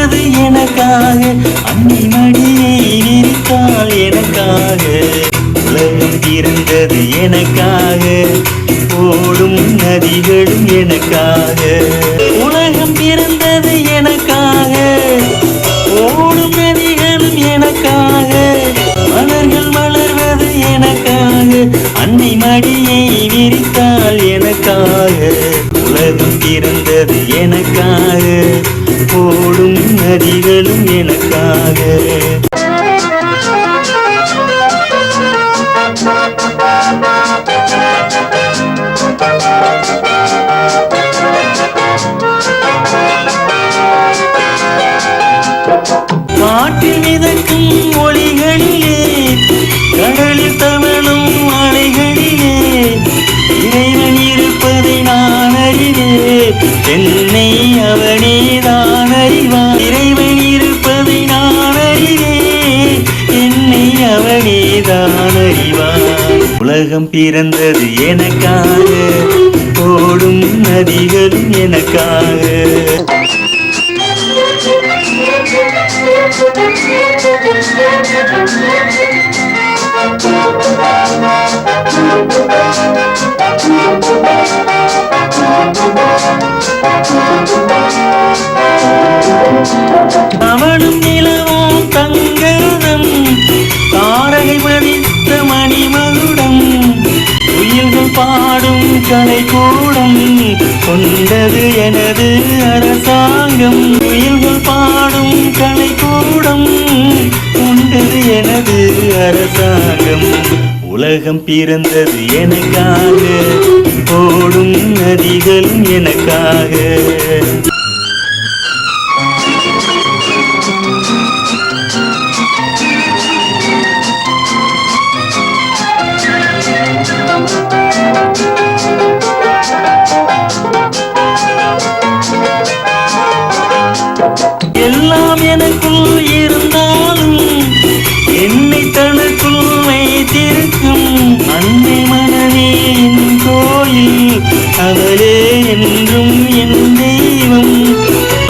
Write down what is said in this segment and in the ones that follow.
பிறந்தது எனக்காக, அன்னை மடியை விரித்தாள் எனக்காக. உலகம் பிறந்தது எனக்காக, ஓடும் நதிகளும் எனக்காக. உலகம் பிறந்தது எனக்காக, ஓடும் நதிகளும் எனக்காக. மலர்கள் மலர்வது எனக்காக, அன்னை மடியை விரித்தாள் எனக்காக. உலகம் பிறந்தது எனக்காக, ஓடும் நதிகளும் எனக்காக. காட்டில் மிதக்கும் ஒளிகளிலே, கடலில் தவழும் அலைகளிலே, இறைவன் இருப்பதை நான் அறிவேன், என்னை அவனே தான் அறிவான். இறைவன் இருப்பதை நான் அறிவேன், என்னை அவனே தான் அறிவான். உலகம் பிறந்தது எனக்காக, ஓடும் நதிகளும் எனக்காக. அவளும் நிலவும் தங்கரதம், தாரகை பதித்த மணிமகுடம், உயிர்கள் பாடும் கலைக்கூடம், கொண்டது எனது அரசாங்கம். உயிர்கள் பாடும் கலைக்கூடம், கொண்டது எனது அரசாங்கம். உலகம் பிறந்தது எனக்காக, ஓடும் நதிகளும் எனக்காக. எல்லாம் எனக்குள் இருந்தாலும் என்னை தனக்குள் வைத்திருக்கும் அன்னை மனமே என் கோயில், அவளே என்றும் என் தெய்வம்.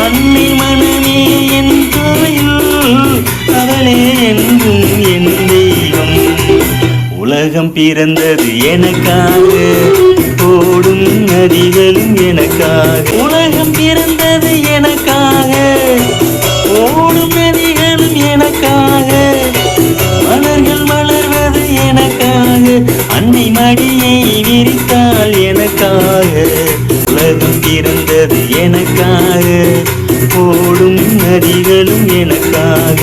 அன்னை மனமே என் கோயில், அவளே என்றும் என் தெய்வம். உலகம் பிறந்தது எனக்காக, ஓடும் நதிகளும் எனக்காக. உலகம் பிறந்தது எனக்காக, ஓடும் நதிகளும் எனக்காக. மலர்கள் மலர்வது எனக்காக, அன்னை மடியை விரித்தாள் எனக்காக. உலகம் பிறந்தது எனக்காக, ஓடும் நதிகளும் எனக்காக.